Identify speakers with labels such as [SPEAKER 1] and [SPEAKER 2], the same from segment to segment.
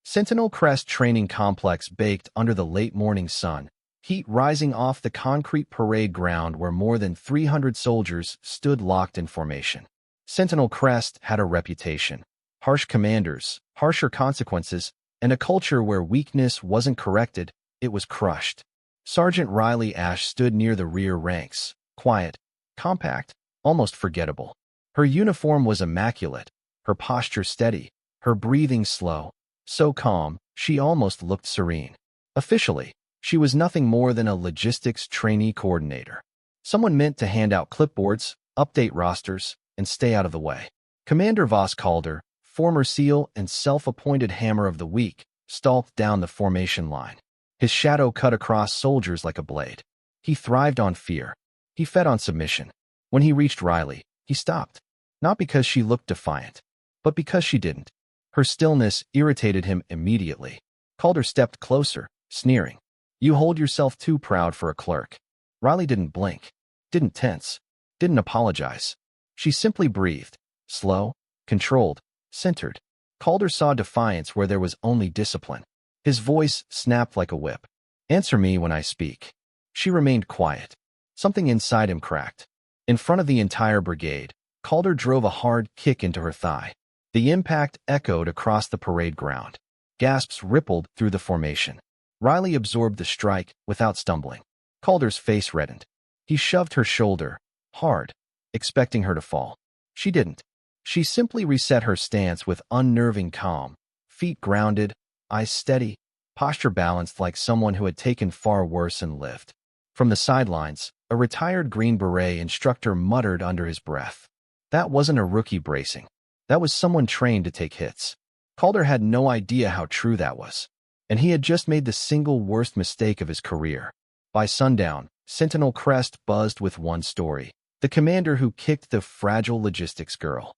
[SPEAKER 1] Sentinel Crest Training Complex baked under the late morning sun, heat rising off the concrete parade ground where more than 300 soldiers stood locked in formation. Sentinel Crest had a reputation. Harsh commanders, harsher consequences, and a culture where weakness wasn't corrected, it was crushed. Sergeant Riley Ash stood near the rear ranks, quiet, compact, almost forgettable. Her uniform was immaculate, her posture steady, her breathing slow, so calm, she almost looked serene. Officially, she was nothing more than a logistics trainee coordinator. Someone meant to hand out clipboards, update rosters, and stay out of the way. Commander Voss Calder, former SEAL and self-appointed Hammer of the Week, stalked down the formation line. His shadow cut across soldiers like a blade. He thrived on fear. He fed on submission. When he reached Riley, he stopped. Not because she looked defiant, but because she didn't. Her stillness irritated him immediately. Calder stepped closer, sneering. "You hold yourself too proud for a clerk." Riley didn't blink, didn't tense, didn't apologize. She simply breathed, slow, controlled, centered. Calder saw defiance where there was only discipline. His voice snapped like a whip. "Answer me when I speak." She remained quiet. Something inside him cracked. In front of the entire brigade, Calder drove a hard kick into her thigh. The impact echoed across the parade ground. Gasps rippled through the formation. Riley absorbed the strike without stumbling. Calder's face reddened. He shoved her shoulder, hard, expecting her to fall. She didn't. She simply reset her stance with unnerving calm, feet grounded, eyes steady, posture balanced like someone who had taken far worse and lived. From the sidelines, a retired Green Beret instructor muttered under his breath. That wasn't a rookie bracing. That was someone trained to take hits. Calder had no idea how true that was. And he had just made the single worst mistake of his career. By sundown, Sentinel Crest buzzed with one story: the commander who kicked the fragile logistics girl.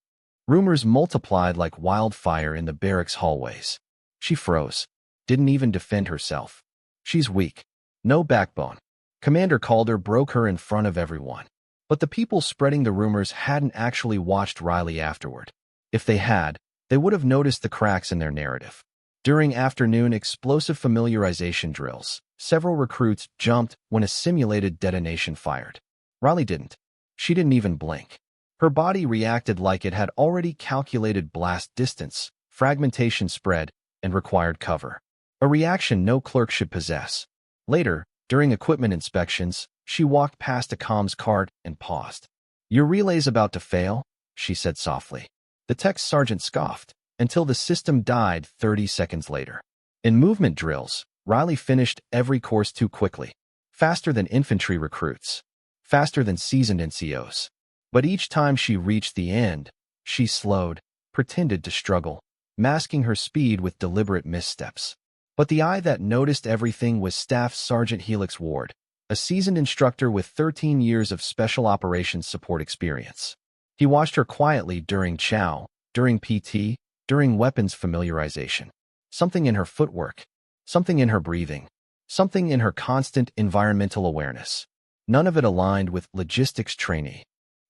[SPEAKER 1] Rumors multiplied like wildfire in the barracks hallways. She froze. Didn't even defend herself. She's weak. No backbone. Commander Calder broke her in front of everyone. But the people spreading the rumors hadn't actually watched Riley afterward. If they had, they would have noticed the cracks in their narrative. During afternoon explosive familiarization drills, several recruits jumped when a simulated detonation fired. Riley didn't. She didn't even blink. Her body reacted like it had already calculated blast distance, fragmentation spread, and required cover. A reaction no clerk should possess. Later, during equipment inspections, she walked past a comms cart and paused. "Your relay's about to fail," she said softly. The tech sergeant scoffed, until the system died 30 seconds later. In movement drills, Riley finished every course too quickly. Faster than infantry recruits. Faster than seasoned NCOs. But each time she reached the end, she slowed, pretended to struggle, masking her speed with deliberate missteps. But the eye that noticed everything was Staff Sergeant Helix Ward, a seasoned instructor with 13 years of special operations support experience. He watched her quietly during chow, during PT, during weapons familiarization. Something in her footwork, something in her breathing, something in her constant environmental awareness. None of it aligned with logistics trainee.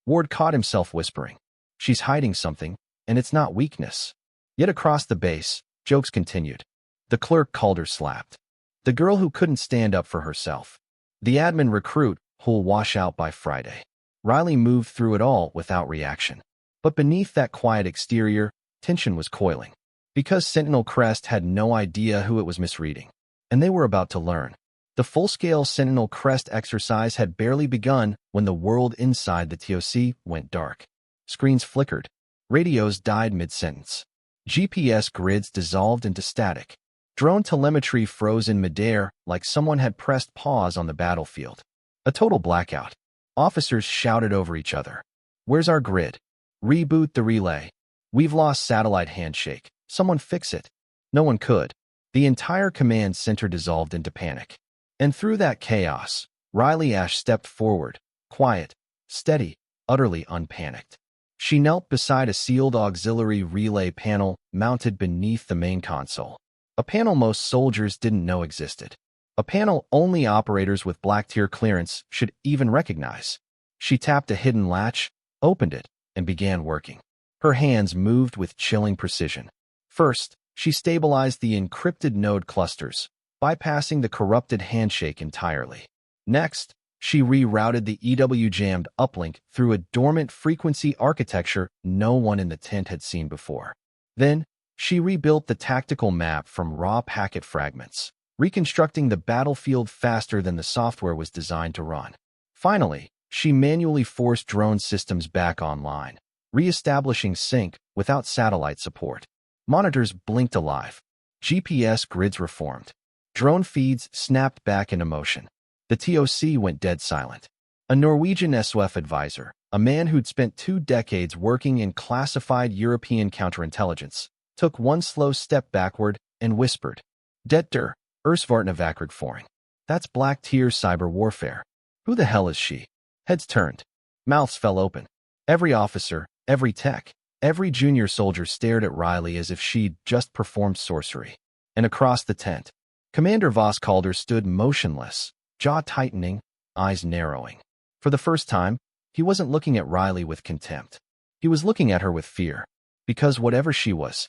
[SPEAKER 1] Ward caught himself whispering, "She's hiding something, and it's not weakness." Yet across the base, jokes continued. The clerk Calder slapped. The girl who couldn't stand up for herself. The admin recruit who'll wash out by Friday. Riley moved through it all without reaction. But beneath that quiet exterior, tension was coiling. Because Sentinel Crest had no idea who it was misreading. And they were about to learn. The full-scale Sentinel Crest exercise had barely begun when the world inside the TOC went dark. Screens flickered. Radios died mid-sentence. GPS grids dissolved into static. Drone telemetry froze in midair like someone had pressed pause on the battlefield. A total blackout. Officers shouted over each other. "Where's our grid? Reboot the relay. We've lost satellite handshake. Someone fix it." No one could. The entire command center dissolved into panic. And through that chaos, Riley Ash stepped forward, quiet, steady, utterly unpanicked. She knelt beside a sealed auxiliary relay panel mounted beneath the main console. A panel most soldiers didn't know existed. A panel only operators with black tier clearance should even recognize. She tapped a hidden latch, opened it, and began working. Her hands moved with chilling precision. First, She stabilized the encrypted node clusters, bypassing the corrupted handshake entirely. Next, she rerouted the EW-jammed uplink through a dormant frequency architecture no one in the tent had seen before. Then, she rebuilt the tactical map from raw packet fragments, reconstructing the battlefield faster than the software was designed to run. Finally, she manually forced drone systems back online, re-establishing sync without satellite support. Monitors blinked alive. GPS grids reformed. Drone feeds snapped back into motion. The TOC went dead silent. A Norwegian SOF advisor, a man who'd spent 2 decades working in classified European counterintelligence, took one slow step backward and whispered, "Det der, Ersvartnavakrigføring. That's Black Tier cyber warfare. Who the hell is she?" Heads turned. Mouths fell open. Every officer, every tech, every junior soldier stared at Riley as if she'd just performed sorcery. And across the tent, Commander Voss Calder stood motionless, jaw tightening, eyes narrowing. For the first time, he wasn't looking at Riley with contempt. He was looking at her with fear. Because whatever she was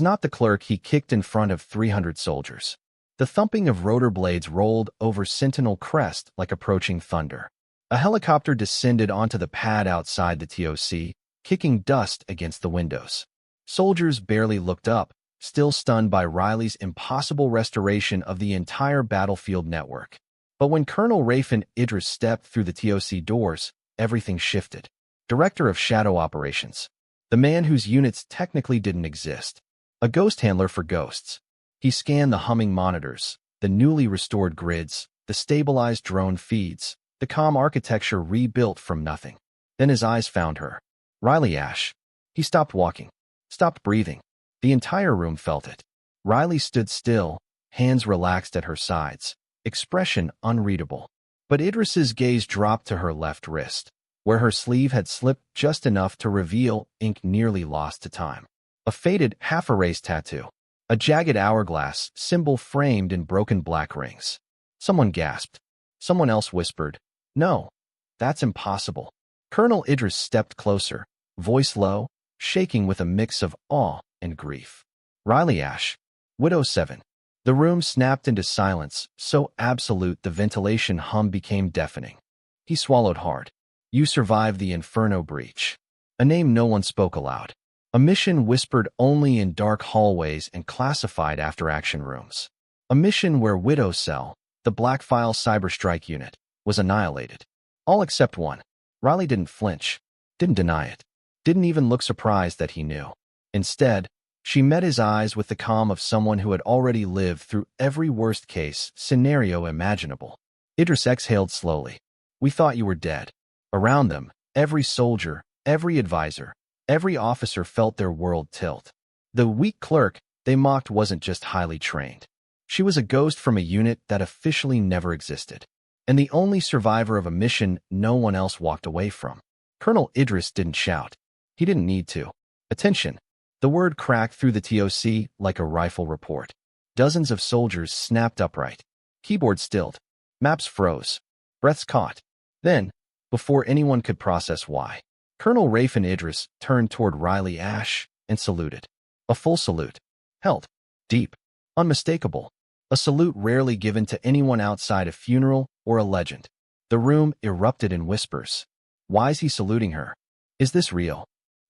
[SPEAKER 1] not the clerk he kicked in front of 300 soldiers. The thumping of rotor blades rolled over Sentinel Crest like approaching thunder. A helicopter descended onto the pad outside the TOC, kicking dust against the windows. Soldiers barely looked up, still stunned by Riley's impossible restoration of the entire battlefield network. But when Colonel Rafin Idris stepped through the TOC doors, everything shifted. Director of Shadow Operations. The man whose units technically didn't exist. A ghost handler for ghosts. He scanned the humming monitors, the newly restored grids, the stabilized drone feeds, the comm architecture rebuilt from nothing. Then his eyes found her. Riley Ash. He stopped walking, stopped breathing. The entire room felt it. Riley stood still, hands relaxed at her sides, expression unreadable. But Idris's gaze dropped to her left wrist, where her sleeve had slipped just enough to reveal ink nearly lost to time. A faded, half-erased tattoo. A jagged hourglass, symbol framed in broken black rings. Someone gasped. Someone else whispered, "No, that's impossible." Colonel Idris stepped closer, voice low, shaking with a mix of awe and grief. "Riley Ash, Widow 7. The room snapped into silence, so absolute the ventilation hum became deafening. He swallowed hard. "You survived the Inferno breach." A name no one spoke aloud. A mission whispered only in dark hallways and classified after-action rooms. A mission where Widow Cell, the Blackfile cyberstrike unit, was annihilated. All except one. Riley didn't flinch, didn't deny it, didn't even look surprised that he knew. Instead, she met his eyes with the calm of someone who had already lived through every worst-case scenario imaginable. Idris exhaled slowly. "We thought you were dead." Around them, every soldier, every advisor, every officer felt their world tilt. The weak clerk they mocked wasn't just highly trained. She was a ghost from a unit that officially never existed, and the only survivor of a mission no one else walked away from. Colonel Idris didn't shout. He didn't need to. "Attention." The word cracked through the TOC like a rifle report. Dozens of soldiers snapped upright. Keyboards stilled. Maps froze. Breaths caught. Then, before anyone could process why, Colonel Rafin Idris turned toward Riley Ash and saluted. A full salute. Held. Deep. Unmistakable. A salute rarely given to anyone outside a funeral or a legend. The room erupted in whispers. Why's he saluting her? Is this real?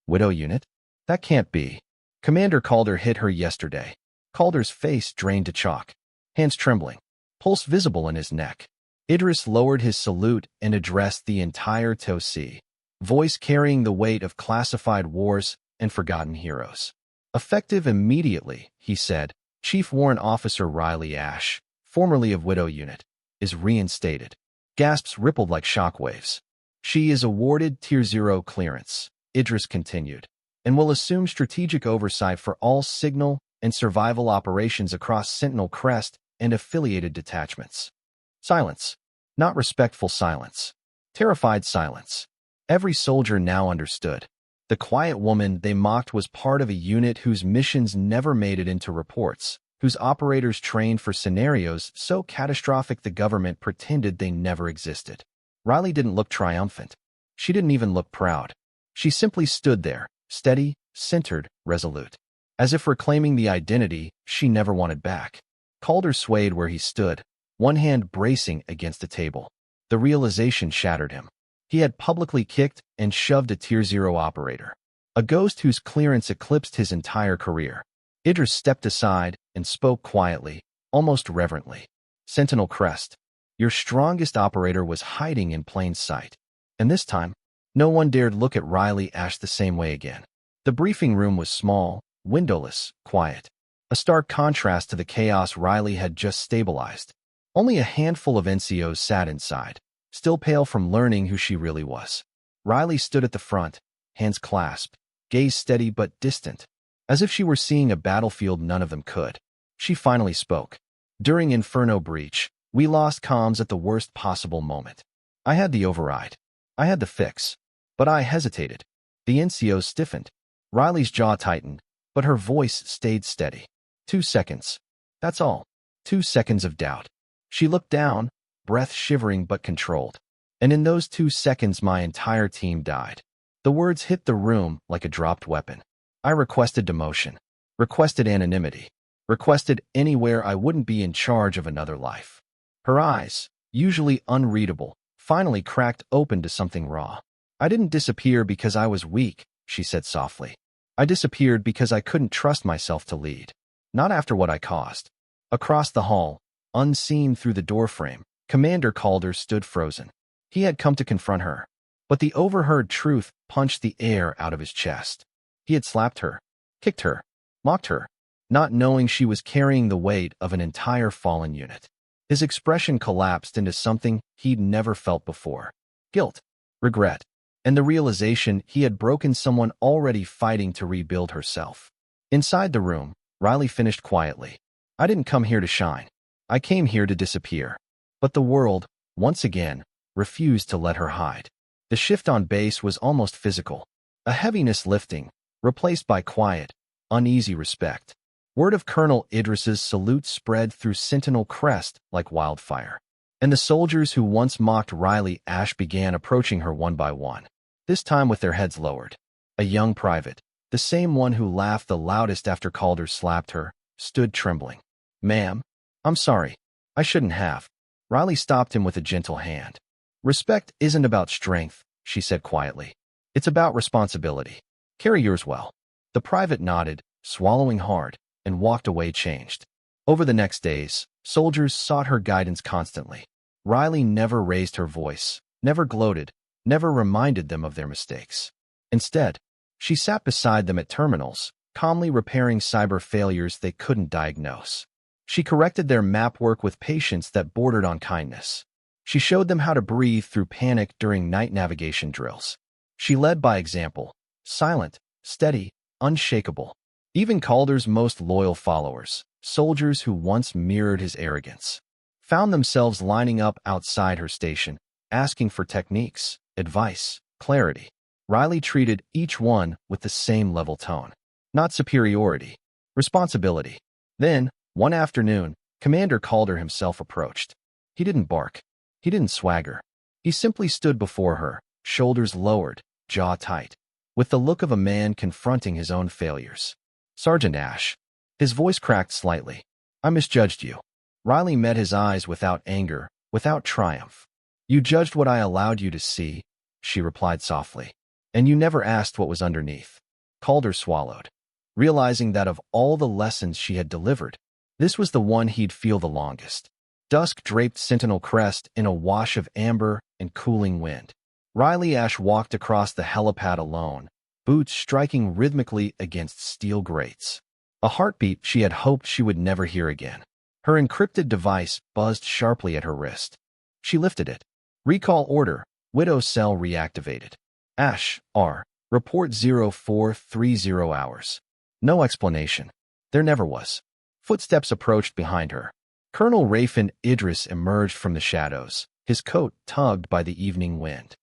[SPEAKER 1] Widow unit? That can't be. Commander Calder hit her yesterday. Calder's face drained to chalk. Hands trembling. Pulse visible in his neck. Idris lowered his salute and addressed the entire TOC, voice carrying the weight of classified wars and forgotten heroes. "Effective immediately," he said, "Chief Warrant Officer Riley Ash, formerly of Widow Unit, is reinstated." Gasps rippled like shockwaves. "She is awarded Tier 0 clearance," Idris continued, "and will assume strategic oversight for all signal and survival operations across Sentinel Crest and affiliated detachments." Silence. Not respectful silence. Terrified silence. Every soldier now understood. The quiet woman they mocked was part of a unit whose missions never made it into reports, whose operators trained for scenarios so catastrophic the government pretended they never existed. Riley didn't look triumphant. She didn't even look proud. She simply stood there, steady, centered, resolute. as if reclaiming the identity she never wanted back. Calder swayed where he stood, one hand bracing against a table. The realization shattered him. He had publicly kicked and shoved a Tier 0 operator, a ghost whose clearance eclipsed his entire career. Idris stepped aside and spoke quietly, almost reverently. Sentinel Crest, your strongest operator was hiding in plain sight. And this time, no one dared look at Riley Ash the same way again. The briefing room was small, windowless, quiet. A stark contrast to the chaos Riley had just stabilized. Only a handful of NCOs sat inside, still pale from learning who she really was. Riley stood at the front, hands clasped, gaze steady but distant, as if she were seeing a battlefield none of them could. She finally spoke. During Inferno Breach, we lost comms at the worst possible moment. I had the override. I had the fix. But I hesitated. The NCO stiffened. Riley's jaw tightened, but her voice stayed steady. 2 seconds. That's all. 2 seconds of doubt. She looked down, breath shivering but controlled. And in those 2 seconds my entire team died. The words hit the room like a dropped weapon. I requested demotion. Requested anonymity. Requested anywhere I wouldn't be in charge of another life. Her eyes, usually unreadable, finally cracked open to something raw. I didn't disappear because I was weak, she said softly. I disappeared because I couldn't trust myself to lead. Not after what I caused. Across the hall, unseen through the doorframe, Commander Calder stood frozen. He had come to confront her. But the overheard truth punched the air out of his chest. He had slapped her, kicked her, mocked her, not knowing she was carrying the weight of an entire fallen unit. His expression collapsed into something he'd never felt before. Guilt, regret, and the realization he had broken someone already fighting to rebuild herself. Inside the room, Riley finished quietly. I didn't come here to shine. I came here to disappear. But the world, once again, refused to let her hide. The shift on base was almost physical. A heaviness lifting, replaced by quiet, uneasy respect. Word of Colonel Idris's salute spread through Sentinel Crest like wildfire. And the soldiers who once mocked Riley Ash began approaching her one by one, this time with their heads lowered. A young private, the same one who laughed the loudest after Calder slapped her, stood trembling. Ma'am, I'm sorry. I shouldn't have. Riley stopped him with a gentle hand. Respect isn't about strength, she said quietly. It's about responsibility. Carry yours well. The private nodded, swallowing hard, and walked away changed. Over the next days, soldiers sought her guidance constantly. Riley never raised her voice, never gloated, never reminded them of their mistakes. Instead, she sat beside them at terminals, calmly repairing cyber failures they couldn't diagnose. She corrected their map work with patience that bordered on kindness. She showed them how to breathe through panic during night navigation drills. She led by example, silent, steady, unshakable. Even Calder's most loyal followers, soldiers who once mirrored his arrogance, found themselves lining up outside her station, asking for techniques, advice, clarity. Riley treated each one with the same level tone. Not superiority, responsibility. Then, one afternoon, Commander Calder himself approached. He didn't bark. He didn't swagger. He simply stood before her, shoulders lowered, jaw tight, with the look of a man confronting his own failures. Sergeant Ash. His voice cracked slightly. I misjudged you. Riley met his eyes without anger, without triumph. You judged what I allowed you to see, she replied softly. And you never asked what was underneath. Calder swallowed, realizing that of all the lessons she had delivered, this was the one he'd feel the longest. Dusk draped Sentinel Crest in a wash of amber and cooling wind. Riley Ash walked across the helipad alone, boots striking rhythmically against steel grates. A heartbeat she had hoped she would never hear again. Her encrypted device buzzed sharply at her wrist. She lifted it. Recall order, Widow Cell reactivated. Ash, R. Report 0430 hours. No explanation. There never was. Footsteps approached behind her. Colonel Rafin Idris emerged from the shadows, his coat tugged by the evening wind.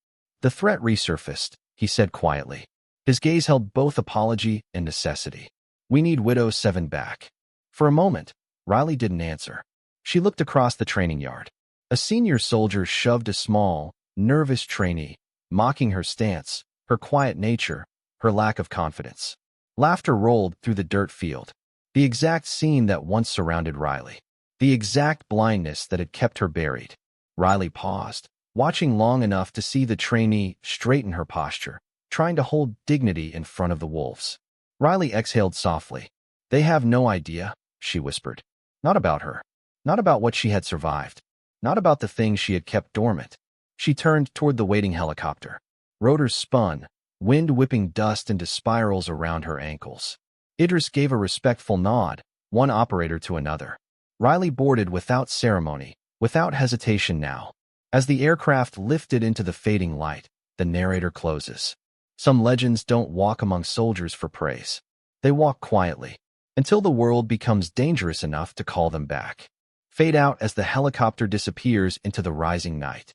[SPEAKER 1] The threat resurfaced, he said quietly. His gaze held both apology and necessity. We need Widow 7 back. For a moment, Riley didn't answer. She looked across the training yard. A senior soldier shoved a small, nervous trainee, mocking her stance, her quiet nature, her lack of confidence. Laughter rolled through the dirt field. The exact scene that once surrounded Riley. The exact blindness that had kept her buried. Riley paused, watching long enough to see the trainee straighten her posture, trying to hold dignity in front of the wolves. Riley exhaled softly. They have no idea, she whispered. Not about her. Not about what she had survived. Not about the things she had kept dormant. She turned toward the waiting helicopter. Rotors spun, wind whipping dust into spirals around her ankles. Idris gave a respectful nod, one operator to another. Riley boarded without ceremony, without hesitation now. As the aircraft lifted into the fading light, the narrator closes. Some legends don't walk among soldiers for praise. They walk quietly, until the world becomes dangerous enough to call them back. Fade out as the helicopter disappears into the rising night.